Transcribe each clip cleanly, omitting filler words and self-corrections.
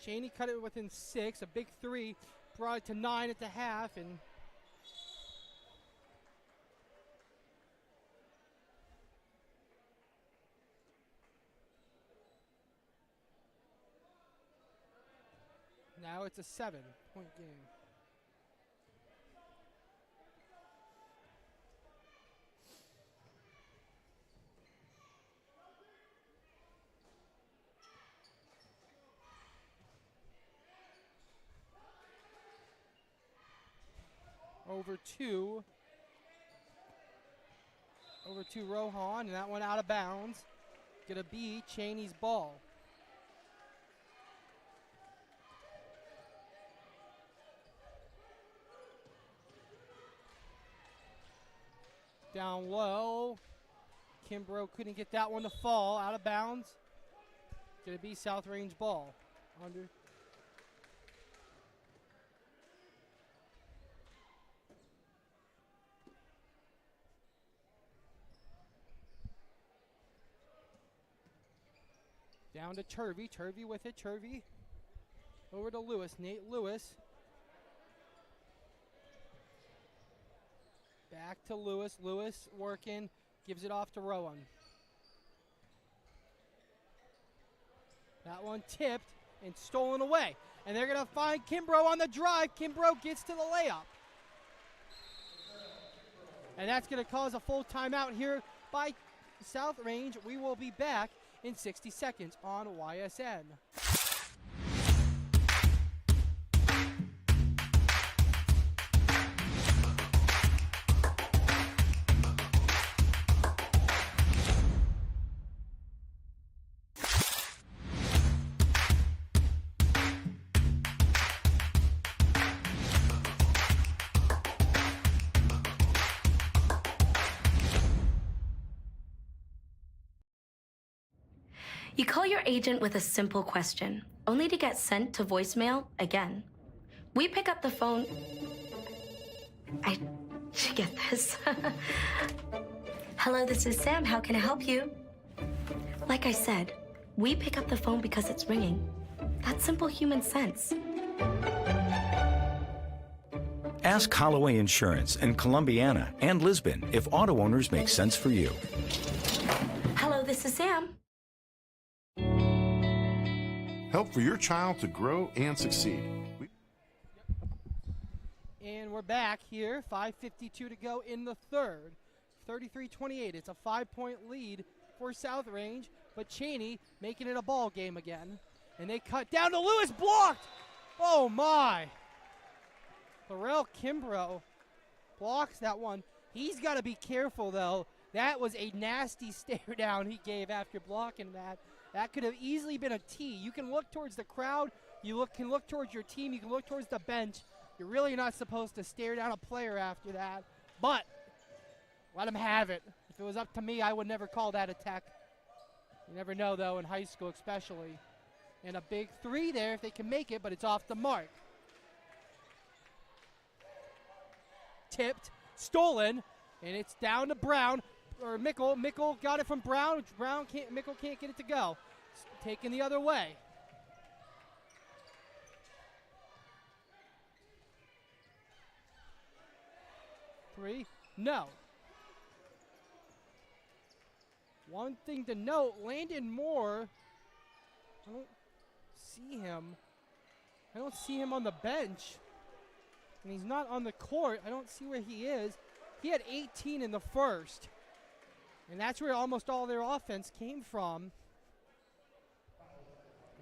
Chaney cut it within 6. A big 3 brought it to 9 at the half. And now it's a 7-point game. Over to Rohan, and that one out of bounds. Gonna be Chaney's ball. Down low. Kimbrough couldn't get that one to fall. Out of bounds. Gonna be South Range ball. Under. Down to Turvey. Turvey with it. Turvey. Over to Lewis. Nate Lewis. Back to Lewis. Lewis working. Gives it off to Rowan. That one tipped and stolen away. And they're going to find Kimbrough on the drive. Kimbrough gets to the layup. And that's going to cause a full timeout here by South Range. We will be back in 60 seconds on YSN. You call your agent with a simple question, only to get sent to voicemail again. We pick up the phone. I get this. Hello, this is Sam. How can I help you? Like I said, we pick up the phone because it's ringing. That's simple human sense. Ask Holloway Insurance in Columbiana and Lisbon if auto owners make sense for you. Hello, this is Sam. Help for your child to grow and succeed. And we're back here. 5:52 to go in the third. 33-28. It's a 5-point lead for South Range, but Chaney making it a ball game again. And they cut down to Lewis, blocked. Oh my. Pharrell Kimbrough blocks that one. He's got to be careful though. That was a nasty stare down he gave after blocking that. That could have easily been a tee. You can look towards the crowd. You can look towards your team. You can look towards the bench. You're really not supposed to stare down a player after that. But let him have it. If it was up to me, I would never call that a tech. You never know, though, in high school especially. And a big 3 there if they can make it, but it's off the mark. Tipped, stolen, and it's down to Brown. Or Mickle. Mickle got it from Brown. Mickle can't get it to go. It's taken the other way. Three, no. One thing to note, Landon Moore, I don't see him. I don't see him on the bench. And he's not on the court. I don't see where he is. He had 18 in the first. And that's where almost all their offense came from.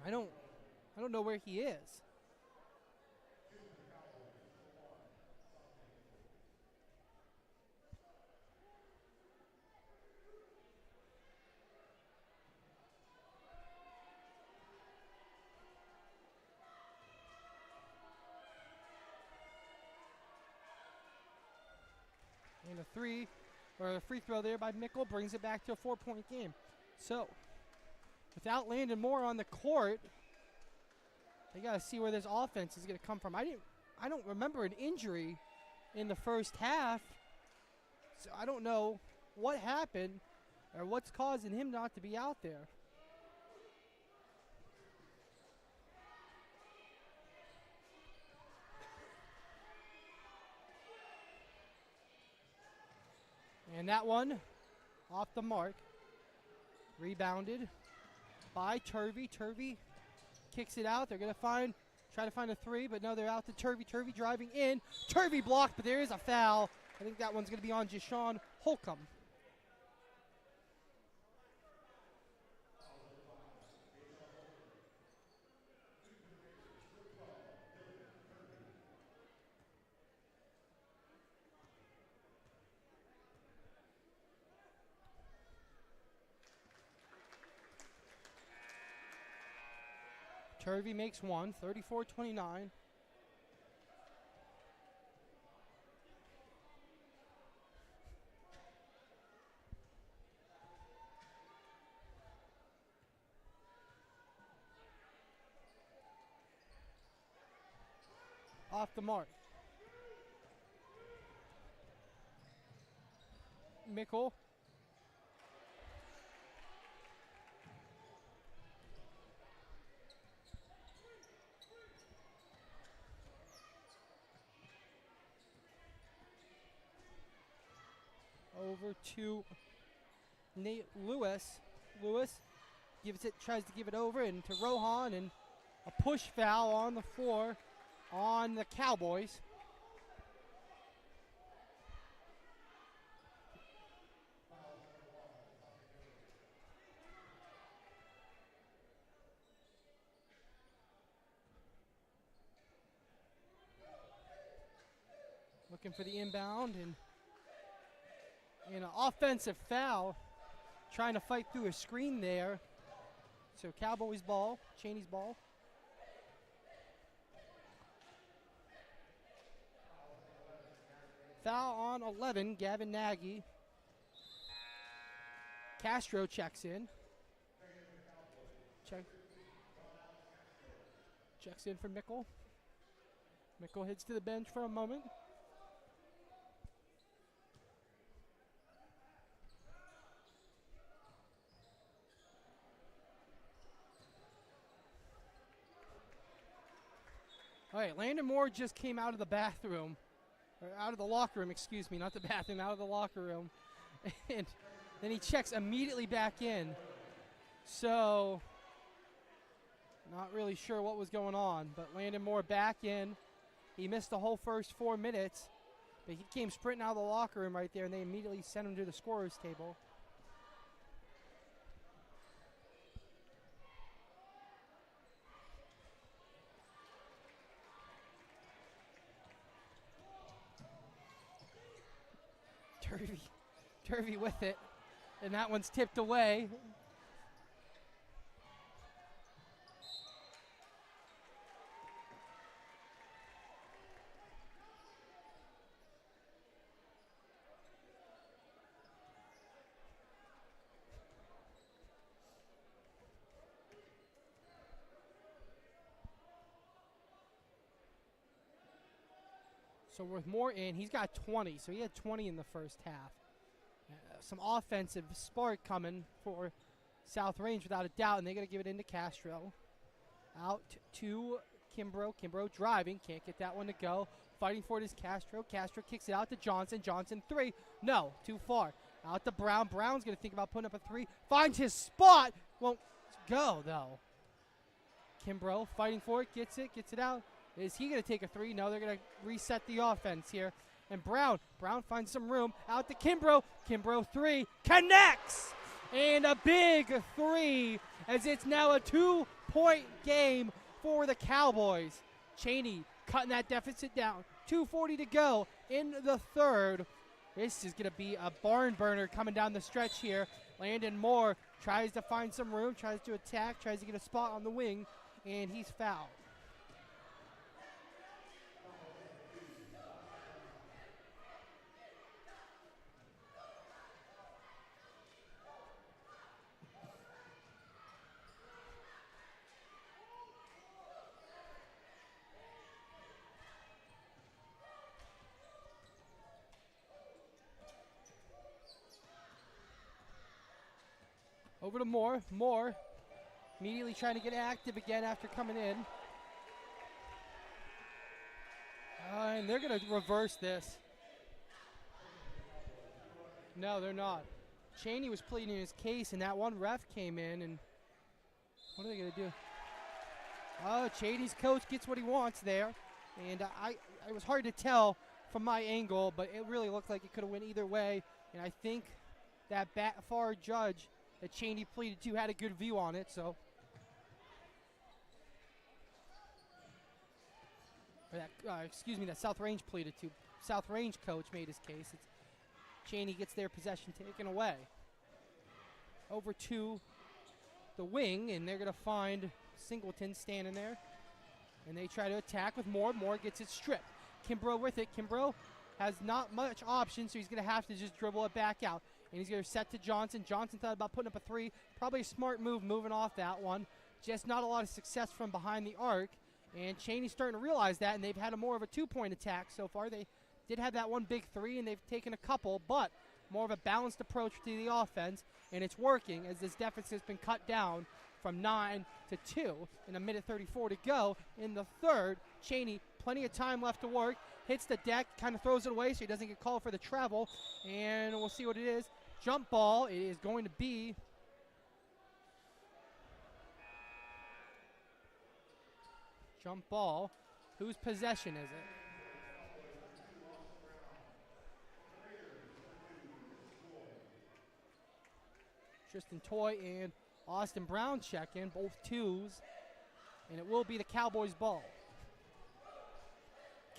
I don't know where he is. And a free throw there by Mickle brings it back to a 4-point game. So, without Landon Moore on the court, they got to see where this offense is going to come from. I don't remember an injury in the first half, so I don't know what happened or what's causing him not to be out there. And that one off the mark. Rebounded by Turvey. Turvey kicks it out. They're going to try to find a three, but no, they're out to Turvey. Turvey driving in. Turvey blocked, but there is a foul. I think that one's going to be on Jashawn Holcomb. Turvey makes one, 34-29. Off the mark. Mickle. Over to Nate Lewis. Lewis tries to give it over, and to Rohan, and a push foul on the floor on the Cowboys. Looking for the inbound, and an offensive foul, trying to fight through a screen there. So Cowboys ball, Chaney's ball. Foul on 11, Gavin Nagy. Castro checks in. Checks in for Mickle. Mickle heads to the bench for a moment. All right, Landon Moore just came out of the bathroom, or out of the locker room, excuse me, not the bathroom, out of the locker room. And then he checks immediately back in. So, not really sure what was going on, but Landon Moore back in. He missed the whole first 4 minutes, but he came sprinting out of the locker room right there, and they immediately sent him to the scorer's table. Turvey with it, and that one's tipped away. So with Moore in, he's got 20, so he had 20 in the first half. Some offensive spark coming for South Range without a doubt, and they're going to give it into Castro. Out to Kimbrough. Kimbrough driving, can't get that one to go. Fighting for it is Castro. Castro kicks it out to Johnson. Johnson three. No, too far. Out to Brown. Brown's going to think about putting up a three. Finds his spot. Won't go, though. Kimbrough fighting for it. Gets it out. Is he going to take a three? No, they're going to reset the offense here. And Brown finds some room. Out to Kimbrough. Kimbrough three. Connects! And a big three, as it's now a 2-point game for the Cowboys. Chaney cutting that deficit down. 2:40 to go in the third. This is going to be a barn burner coming down the stretch here. Landon Moore tries to find some room, tries to attack, tries to get a spot on the wing, and he's fouled. Over to Moore. Moore immediately trying to get active again after coming in. And they're going to reverse this. No, they're not. Chaney was pleading his case, and that one ref came in, and what are they going to do? Oh, Chaney's coach gets what he wants there, and it was hard to tell from my angle, but it really looked like it could have went either way, and I think that far judge that Chaney pleaded to had a good view on it, so. Or that South Range pleaded to. South Range coach made his case. Chaney gets their possession taken away. Over to the wing, and they're going to find Singleton standing there. And they try to attack with Moore. Moore gets it stripped. Kimbrough with it. Kimbrough has not much option, so he's going to have to just dribble it back out. And he's going to set to Johnson. Johnson thought about putting up a three. Probably a smart move moving off that one. Just not a lot of success from behind the arc. And Chaney's starting to realize that, and they've had more of a two-point attack so far. They did have that one big three, and they've taken a couple, but more of a balanced approach to the offense, and it's working as this deficit has been cut down from 9 to 2 in a minute 34 to go in the third. Chaney, plenty of time left to work, hits the deck, kind of throws it away so he doesn't get called for the travel, and we'll see what it is. Jump ball, it is going to be jump ball. Whose possession is it? Tristan Toy and Austin Brown check in, both twos, and it will be the Cowboys' ball.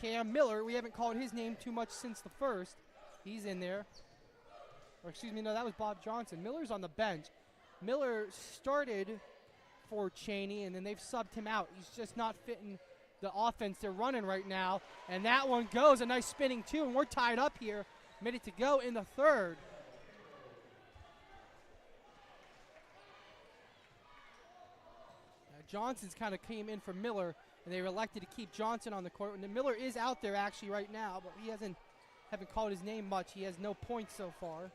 Cam Miller, we haven't called his name too much since the first. He's in there. Or excuse me, no, that was Bob Johnson. Miller's on the bench. Miller started for Chaney, and then they've subbed him out. He's just not fitting the offense they're running right now. And that one goes, a nice spinning two, and we're tied up here. Minute to go in the third. Johnson's kind of came in for Miller, and they were elected to keep Johnson on the court. And Miller is out there actually right now, but he haven't called his name much. He has no points so far.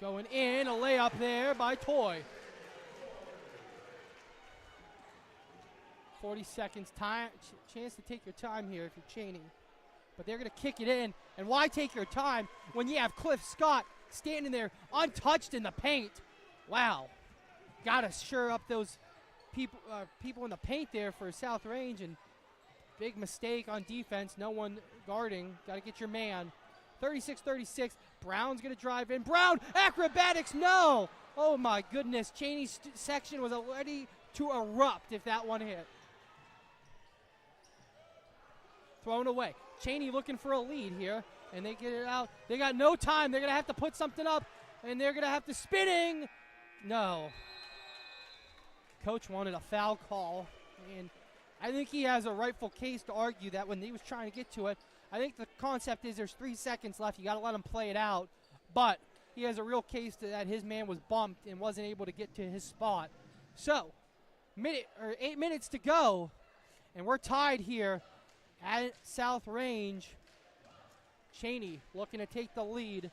Going in, a layup there by Toy. 40 seconds, chance to take your time here if you're Chaney. But they're going to kick it in, and why take your time when you have Cliff Scott standing there untouched in the paint? Wow. Got to sure up those people in the paint there for South Range, and big mistake on defense. No one guarding. Got to get your man. 36-36. Brown's going to drive in. Brown, acrobatics, no! Oh my goodness. Chaney's section was ready to erupt if that one hit. Thrown away. Chaney looking for a lead here, and they get it out. They got no time. They're going to have to put something up, and they're going to have to spinning. No. Coach wanted a foul call, and I think he has a rightful case to argue that when he was trying to get to it. I think the concept is there's 3 seconds left. You got to let him play it out, but he has a real case that his man was bumped and wasn't able to get to his spot. So, 8 minutes to go, and we're tied here at South Range. Chaney looking to take the lead.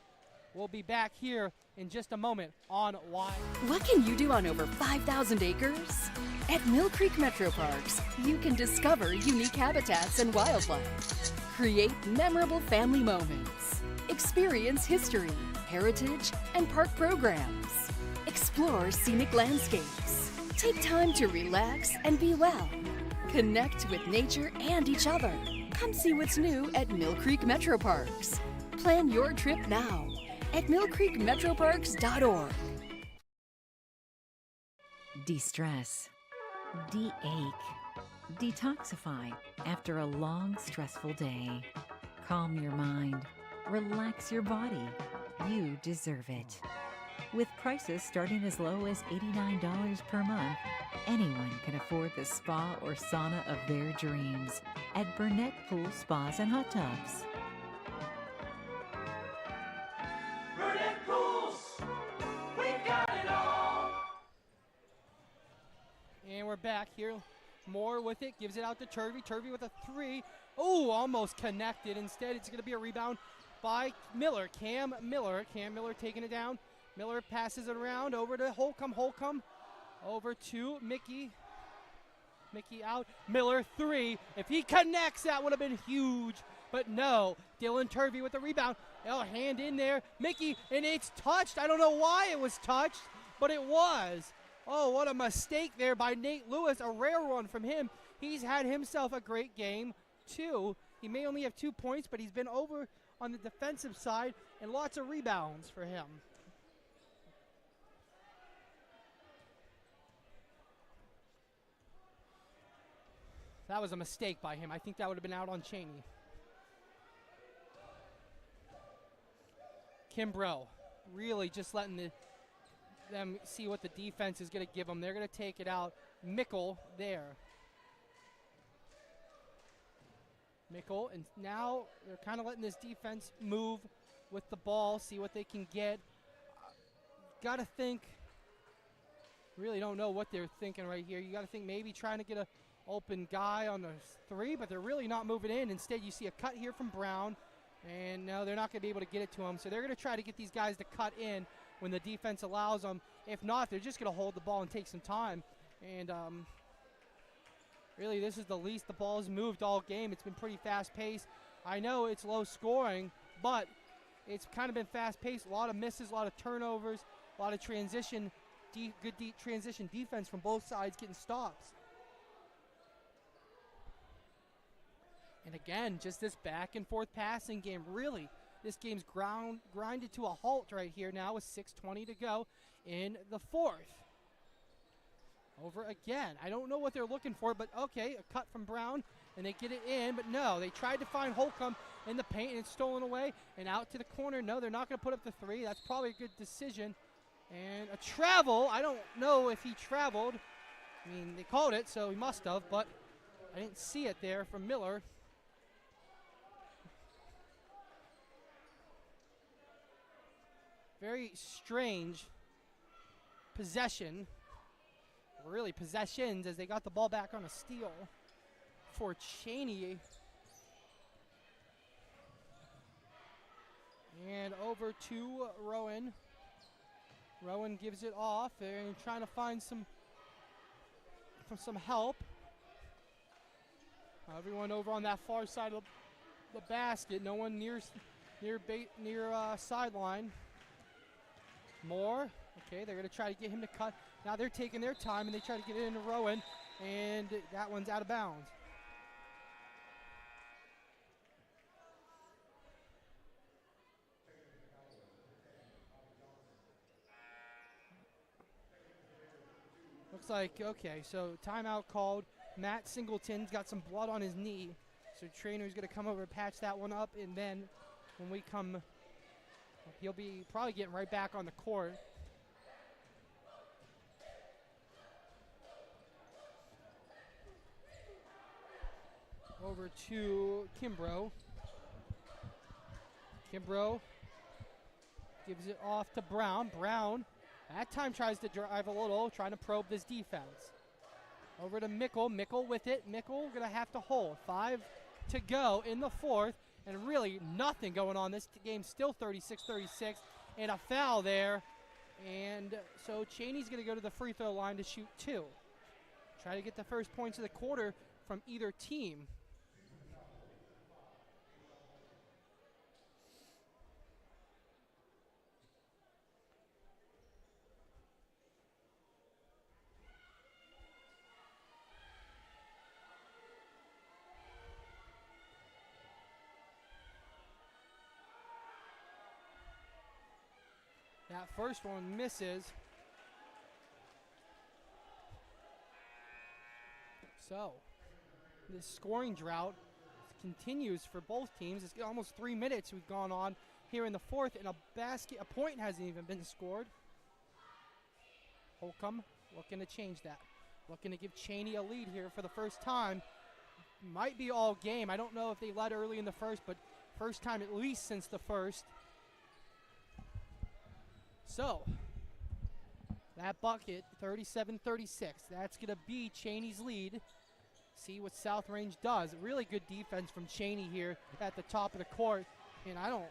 We'll be back here in just a moment on Why. What can you do on over 5,000 acres? At Mill Creek Metro Parks, you can discover unique habitats and wildlife. Create memorable family moments. Experience history, heritage, and park programs. Explore scenic landscapes. Take time to relax and be well. Connect with nature and each other. Come see what's new at Mill Creek Metro Parks. Plan your trip now at millcreekmetroparks.org. De-stress, de-ache, detoxify after a long, stressful day. Calm your mind, relax your body. You deserve it. With prices starting as low as $89 per month, anyone can afford the spa or sauna of their dreams at Burnett Pool Spas and Hot Tubs. Burnett Pools, we've got it all. And we're back here. Moore with it, gives it out to Turvey. Turvey with a three. Oh, almost connected. Instead, it's going to be a rebound by Miller. Cam Miller taking it down. Miller passes it around over to Holcomb. Holcomb over to Mickey. Mickey out. Miller, 3. If he connects, that would have been huge. But no. Dylan Turvey with the rebound. Oh, hand in there. Mickey, and it's touched. I don't know why it was touched, but it was. Oh, what a mistake there by Nate Lewis. A rare one from him. He's had himself a great game, too. He may only have 2 points, but he's been over on the defensive side and lots of rebounds for him. That was a mistake by him. I think that would have been out on Chaney. Kimbrough really just letting them see what the defense is going to give them. They're going to take it out. Mickle there. Mickle, and now they're kind of letting this defense move with the ball, see what they can get. Got to think, really don't know what they're thinking right here. You got to think maybe trying to get a open guy on the 3, but they're really not moving in. Instead, you see a cut here from Brown, and no, they're not going to be able to get it to him. So they're going to try to get these guys to cut in when the defense allows them. If not, they're just going to hold the ball and take some time. And really, this is the least the ball has moved all game. It's been pretty fast-paced. I know it's low scoring, but it's kind of been fast-paced. A lot of misses, a lot of turnovers, a lot of transition, good transition defense from both sides getting stops. And again, just this back and forth passing game. Really, this game's grinded to a halt right here now with 6:20 to go in the 4th. Over again. I don't know what they're looking for, but okay, a cut from Brown, and they get it in, but no, they tried to find Holcomb in the paint, and it's stolen away, and out to the corner. No, they're not going to put up the 3. That's probably a good decision. And a travel. I don't know if he traveled. I mean, they called it, so he must have, but I didn't see it there from Miller. Very strange possession. Really possessions as they got the ball back on a steal for Chaney. And over to Rowan. Rowan gives it off and trying to find some help. Everyone over on that far side of the basket. No one near sideline. Moore. Okay, they're going to try to get him to cut. Now they're taking their time, and they try to get it into Rowan, and that one's out of bounds. Looks like, okay, so timeout called. Matt Singleton's got some blood on his knee, so trainer's going to come over and patch that one up, and then when we come, he'll be probably getting right back on the court. Over to Kimbrough. Kimbrough gives it off to Brown. Brown, that time tries to drive a little, trying to probe this defense. Over to Mickle. Mickle with it. Mickle going to have to hold. 5 to go in the 4th, and really nothing going on. This game still 36-36, and a foul there. And so Chaney's going to go to the free throw line to shoot 2. Try to get the first points of the quarter from either team. That first one misses. So, this scoring drought continues for both teams. It's almost 3 minutes we've gone on here in the 4th, and a point hasn't even been scored. Holcomb looking to change that. Looking to give Chaney a lead here for the first time. Might be all game. I don't know if they led early in the 1st, but first time at least since the 1st. So, that bucket, 37-36. That's going to be Chaney's lead. See what South Range does. Really good defense from Chaney here at the top of the court. And I don't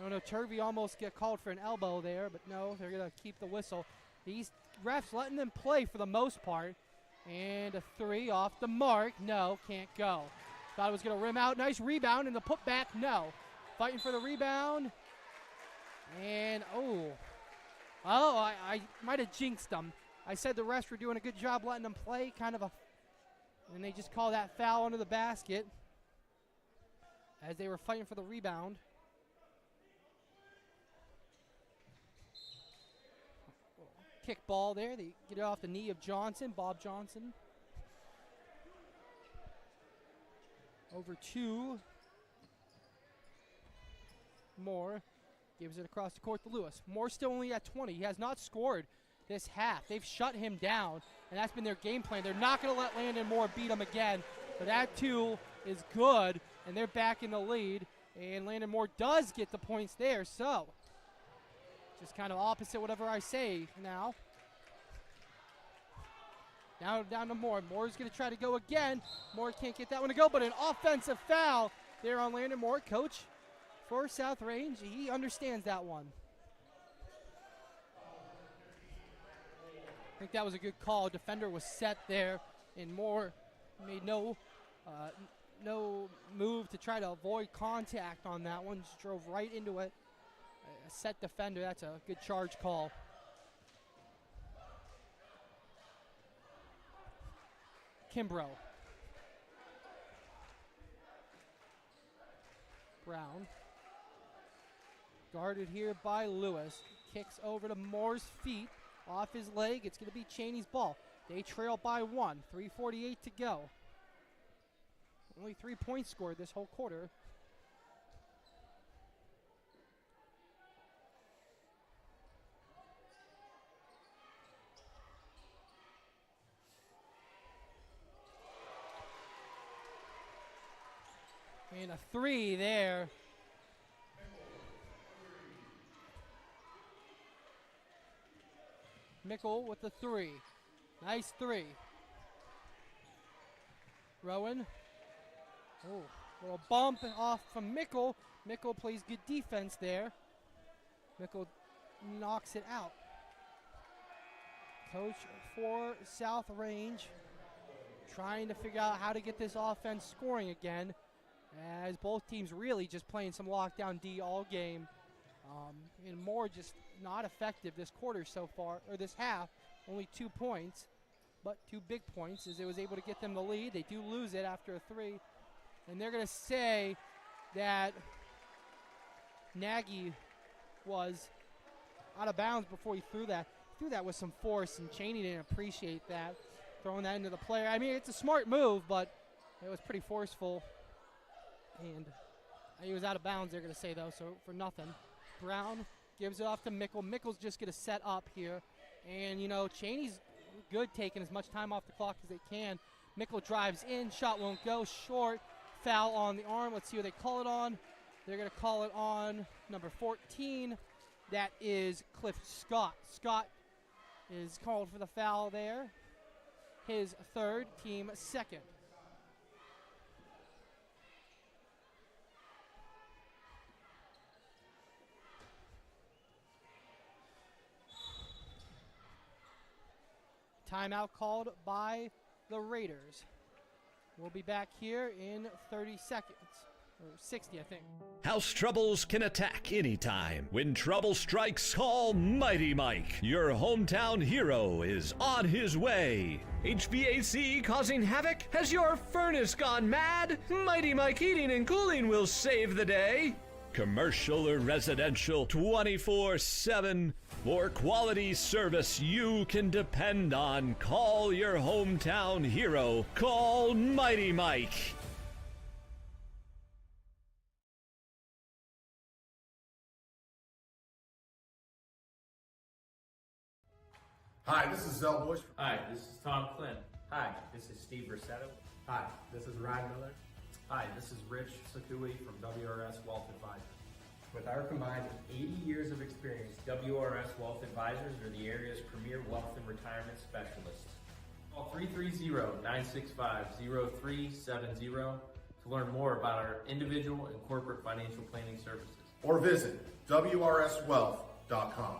know, Turvey almost got called for an elbow there, but no, they're going to keep the whistle. These refs letting them play for the most part. And a 3 off the mark. No, can't go. Thought it was going to rim out. Nice rebound, and the putback, no. Fighting for the rebound. And, I might have jinxed them. I said the refs were doing a good job letting them play, and they just call that foul under the basket as they were fighting for the rebound. Kick ball there. They get it off the knee of Johnson, Bob Johnson. Over to Moore. Gives it across the court to Lewis. Moore still only at 20. He has not scored this half. They've shut him down, and that's been their game plan. They're not going to let Landon Moore beat him again, but that 2 is good, and they're back in the lead, and Landon Moore does get the points there, so just kind of opposite whatever I say now. Now down to Moore. Moore's going to try to go again. Moore can't get that one to go, but an offensive foul there on Landon Moore. Coach for South Range, he understands that one. I think that was a good call. Defender was set there, and Moore made no move to try to avoid contact on that one. Just drove right into it. A set defender, that's a good charge call. Kimbrough. Brown. Guarded here by Lewis. Kicks over to Moore's feet. Off his leg. It's going to be Chaney's ball. They trail by 1. 3:48 to go. Only 3 points scored this whole quarter. And a 3 there. Mickle with the 3. Nice 3. Rowan. Oh, little bump off from Mickle. Mickle plays good defense there. Mickle knocks it out. Coach for South Range trying to figure out how to get this offense scoring again, as both teams really just playing some lockdown D all game. And Moore just not effective this quarter so far, or this half. Only 2 points, but 2 big points as it was able to get them the lead. They do lose it after a 3. And they're going to say that Nagy was out of bounds before he threw that. He threw that with some force, and Chaney didn't appreciate that, throwing that into the player. I mean, it's a smart move, but it was pretty forceful. And he was out of bounds, they're going to say, though, so for nothing. Brown gives it off to Mickle. Mickle's just going to set up here. And, you know, Chaney's good taking as much time off the clock as they can. Mickle drives in. Shot won't go. Short. Foul on the arm. Let's see what they call it on. They're going to call it on number 14. That is Cliff Scott. Scott is called for the foul there. His 3rd, team 2nd. Timeout called by the Raiders. We'll be back here in 30 seconds, or 60, I think. House troubles can attack anytime. When trouble strikes, call Mighty Mike. Your hometown hero is on his way. HVAC causing havoc? Has your furnace gone mad? Mighty Mike Heating and Cooling will save the day. Commercial or residential, 24/7. For quality service you can depend on, call your hometown hero. Call Mighty Mike. Hi, this is Zell Bush. Hi, this is Tom Clint. Hi, this is Steve Rossetto. Hi, this is Ryan Miller. Hi, this is Rich Sakui from WRS Wealth Advisors. With our combined 80 years of experience, WRS Wealth Advisors are the area's premier wealth and retirement specialists. Call 330-965-0370 to learn more about our individual and corporate financial planning services. Or visit WRSwealth.com.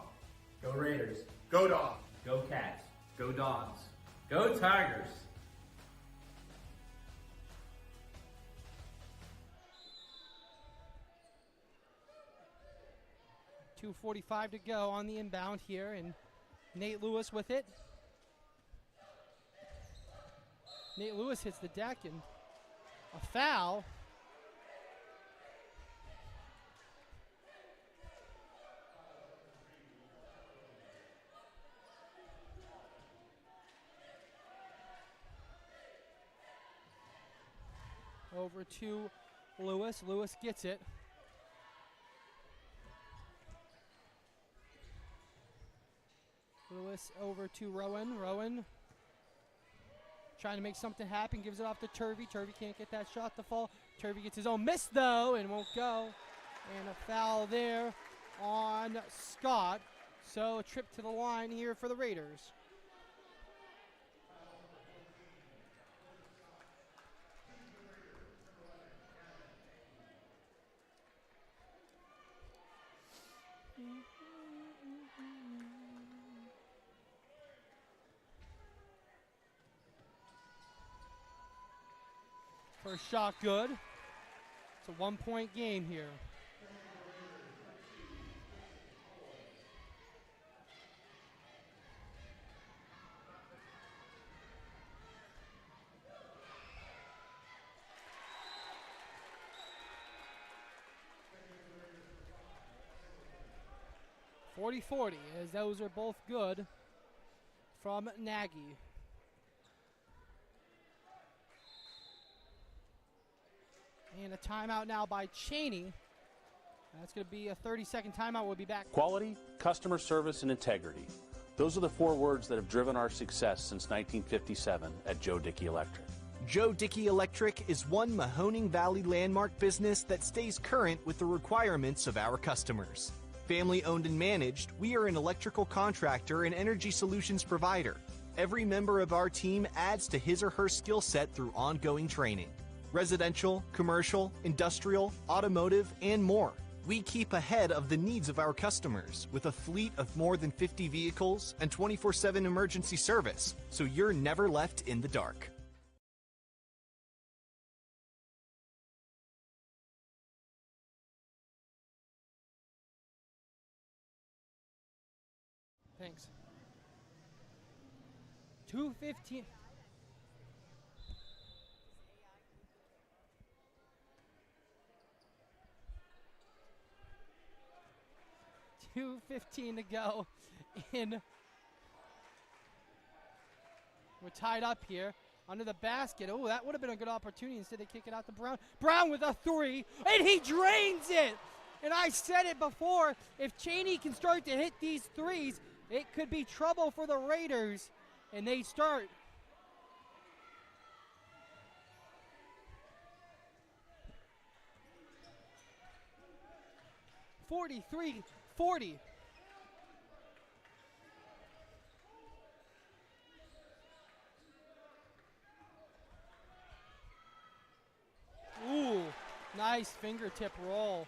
go Raiders. Go Dogs. Go Cats. Go Dogs. Go Tigers. 2:45 to go on the inbound here, and Nate Lewis with it. Nate Lewis hits the deck, and a foul. Over to Lewis. Lewis gets it. Lewis over to Rowan. Rowan trying to make something happen, gives it off to Turvey. Turvey can't get that shot to fall. Turvey gets his own miss though and won't go. And a foul there on Scott. So a trip to the line here for the Raiders. First shot good. It's a 1-point game here. .40-40, as those are both good from Nagy. And a timeout now by Chaney. That's going to be a 30-second timeout. We'll be back. Quality, customer service, and integrity. Those are the 4 words that have driven our success since 1957 at Joe Dickey Electric. Joe Dickey Electric is one Mahoning Valley landmark business that stays current with the requirements of our customers. Family owned and managed, we are an electrical contractor and energy solutions provider. Every member of our team adds to his or her skill set through ongoing training. Residential, commercial, industrial, automotive, and more. We keep ahead of the needs of our customers with a fleet of more than 50 vehicles and 24/7 emergency service, so you're never left in the dark. Thanks. 2:15. .2:15 to go in. We're tied up here under the basket. Oh, that would have been a good opportunity. Instead, they kick it out to Brown. Brown with a 3, and he drains it. And I said it before, if Chaney can start to hit these threes, it could be trouble for the Raiders. And they start. .43-40. Ooh, nice fingertip roll.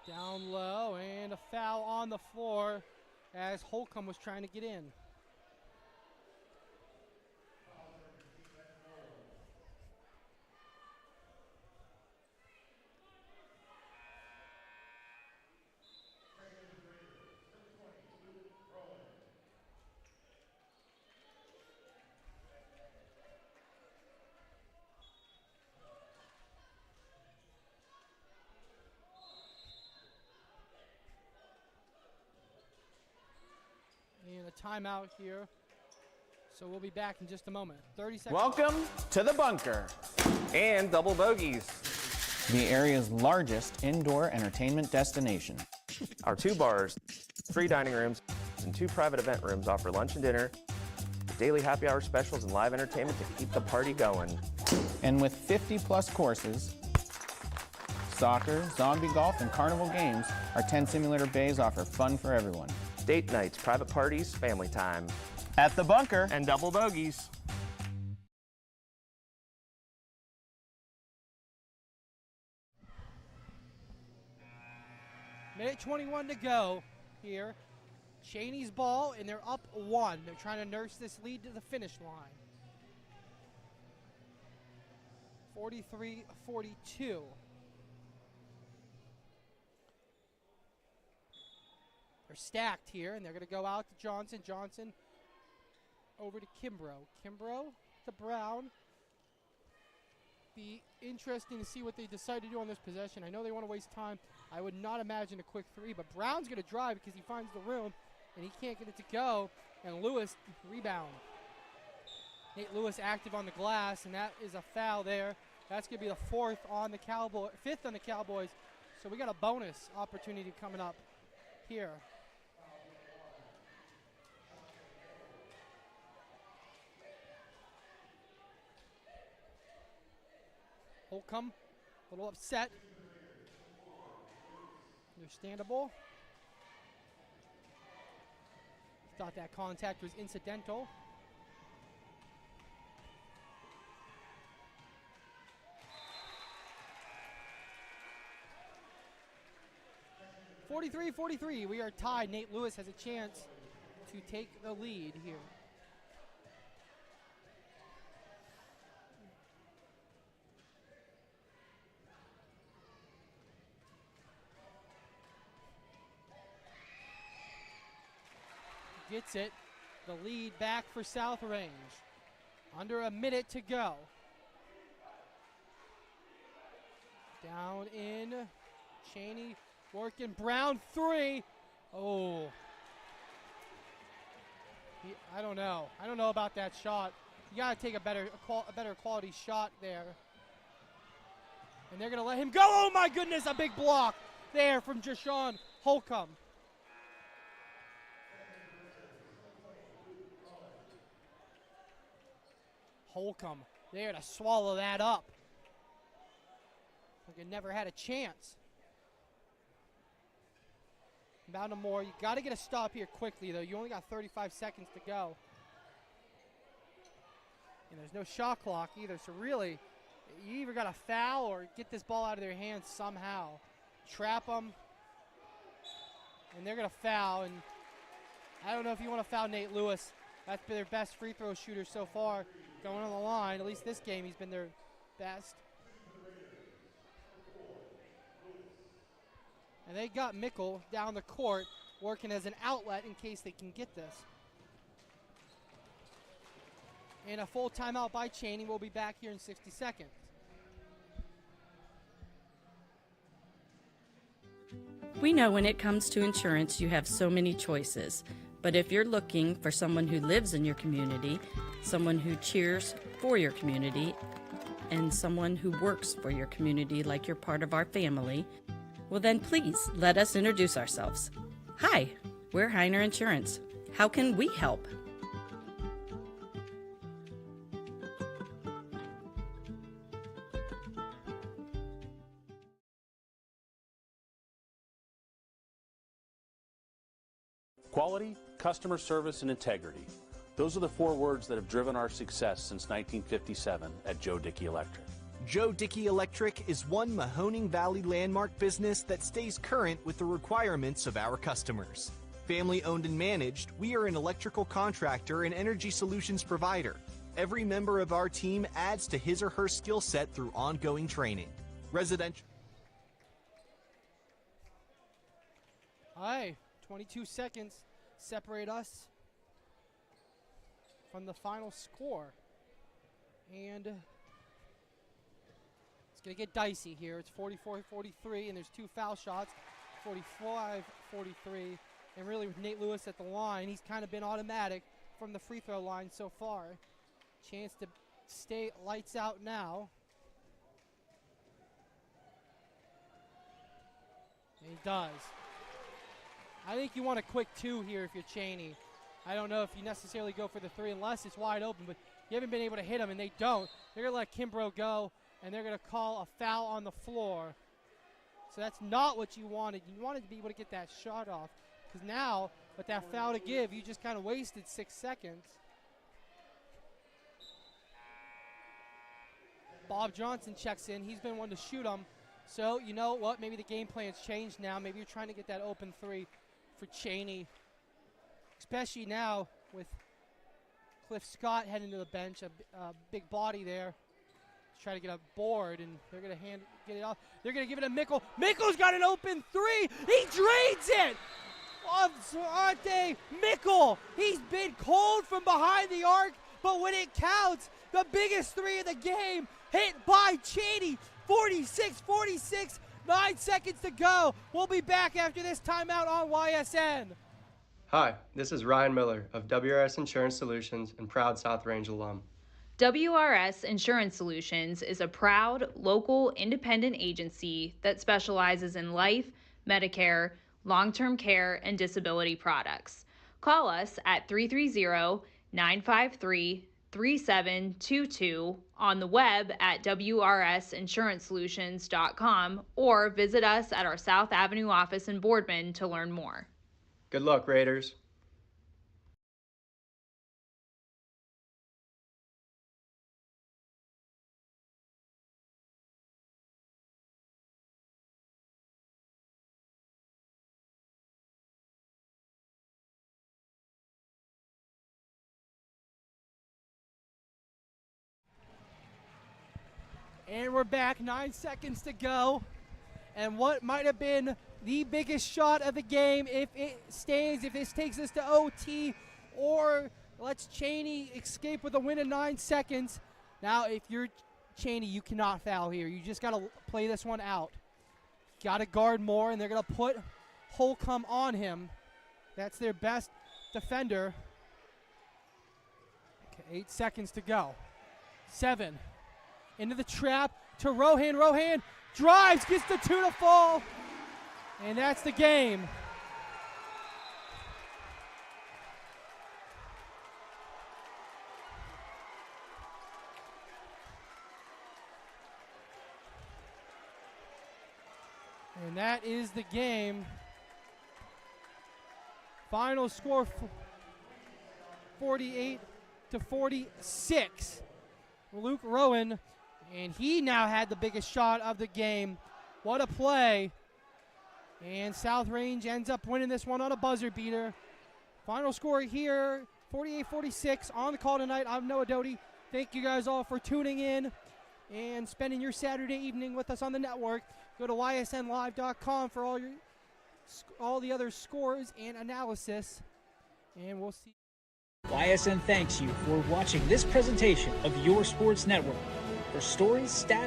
Down low, and a foul on the floor as Holcomb was trying to get in. And a timeout here. So we'll be back in just a moment. 30 seconds. Welcome to the bunker and double bogeys, the area's largest indoor entertainment destination. Our 2 bars, 3 dining rooms, and 2 private event rooms offer lunch and dinner, daily happy hour specials, and live entertainment to keep the party going. And with 50+ courses, soccer, zombie golf, and carnival games, our 10 simulator bays offer fun for everyone. Date nights, private parties, family time. At the bunker and double bogeys. Minute 21 to go here. Chaney's ball, and they're up 1. They're trying to nurse this lead to the finish line. 43-42. They're stacked here, and they're going to go out to Johnson. Johnson over to Kimbrough. Kimbrough to Brown. Be interesting to see what they decide to do on this possession. I know they want to waste time. I would not imagine a quick 3, but Brown's going to drive because he finds the room, and he can't get it to go, and Lewis rebound. Nate Lewis active on the glass, and that is a foul there. That's going to be the 5th on the Cowboys. So we got a bonus opportunity coming up here. Holcomb, a little upset. Understandable. Thought that contact was incidental. (43-43). We are tied. Nate Lewis has a chance to take the lead here. Gets it. The lead back for South Range. Under a minute to go. Down in. Chaney working. Brown 3. Oh. I don't know. I don't know about that shot. You got to take a better quality shot there. And they're going to let him go. Oh my goodness, a big block there from Jashawn Holcomb. Holcomb there to swallow that up. Like it never had a chance. Bound to more. You got to get a stop here quickly, though. You only got 35 seconds to go. And there's no shot clock either. So really, you either got to foul or get this ball out of their hands somehow. Trap them. And they're going to foul. And I don't know if you want to foul Nate Lewis. That's been their best free throw shooter so far. Going on the line, at least this game, he's been their best. And they got Mickle down the court, working as an outlet in case they can get this. And a full timeout by Chaney. We'll be back here in 60 seconds. We know when it comes to insurance, you have so many choices. But if you're looking for someone who lives in your community, someone who cheers for your community, and someone who works for your community like you're part of our family, well then please let us introduce ourselves. Hi, we're Heiner Insurance. How can we help? Quality, customer service, and integrity. Those are the 4 words that have driven our success since 1957 at Joe Dickey Electric. Joe Dickey Electric is one Mahoning Valley landmark business that stays current with the requirements of our customers. Family owned and managed, we are an electrical contractor and energy solutions provider. Every member of our team adds to his or her skill set through ongoing training. Residential. Hi, 22 seconds separate us from the final score. And it's going to get dicey here. It's 44-43, and there's 2 foul shots, 45-43. And really with Nate Lewis at the line, he's kind of been automatic from the free throw line so far. Chance to stay lights out now. And he does. I think you want a quick 2 here if you're Chaney. I don't know if you necessarily go for the 3 unless it's wide open, but you haven't been able to hit him, and they don't. They're going to let Kimbrough go, and they're going to call a foul on the floor. So that's not what you wanted. You wanted to be able to get that shot off, because now, with that foul to give, you just kind of wasted 6 seconds. Bob Johnson checks in. He's been one to shoot him. So, you know what? Maybe the game plan's changed now. Maybe you're trying to get that open 3 for Chaney. especially now with Cliff Scott heading to the bench, a big body there. Try to get a board, and they're going to get it off. They're going to give it to Mickle. Mickle's got an open three. He drains it. Ante Mickle. He's been cold from behind the arc, but when it counts, the biggest three of the game hit by Chaney. 46-46, 9 seconds to go. We'll be back after this timeout on YSN. Hi, this is Ryan Miller of WRS Insurance Solutions and proud South Range alum. WRS Insurance Solutions is a proud, local, independent agency that specializes in life, Medicare, long-term care, and disability products. Call us at 330-953-3722, on the web at wrsinsurancesolutions.com, or visit us at our South Avenue office in Boardman to learn more. Good luck, Raiders. And we're back, 9 seconds to go. And what might have been the biggest shot of the game, if it stays, if this takes us to OT, or lets Chaney escape with a win in 9 seconds. Now, if you're Chaney, you cannot foul here. You just got to play this one out. Got to guard more, and they're going to put Holcomb on him. That's their best defender. Okay, 8 seconds to go. 7. Into the trap to Rohan. Rohan drives, gets the 2 to fall, and that's the game. And that is the game. Final score 48-46. Luke Rowan, and he now had the biggest shot of the game. What a play. And South Range ends up winning this one on a buzzer beater. Final score here, 48-46. On the call tonight, I'm Noah Doty. Thank you guys all for tuning in and spending your Saturday evening with us on the network. Go to ysnlive.com for all the other scores and analysis. And we'll see. YSN thanks you for watching this presentation of your sports network. For stories, stats,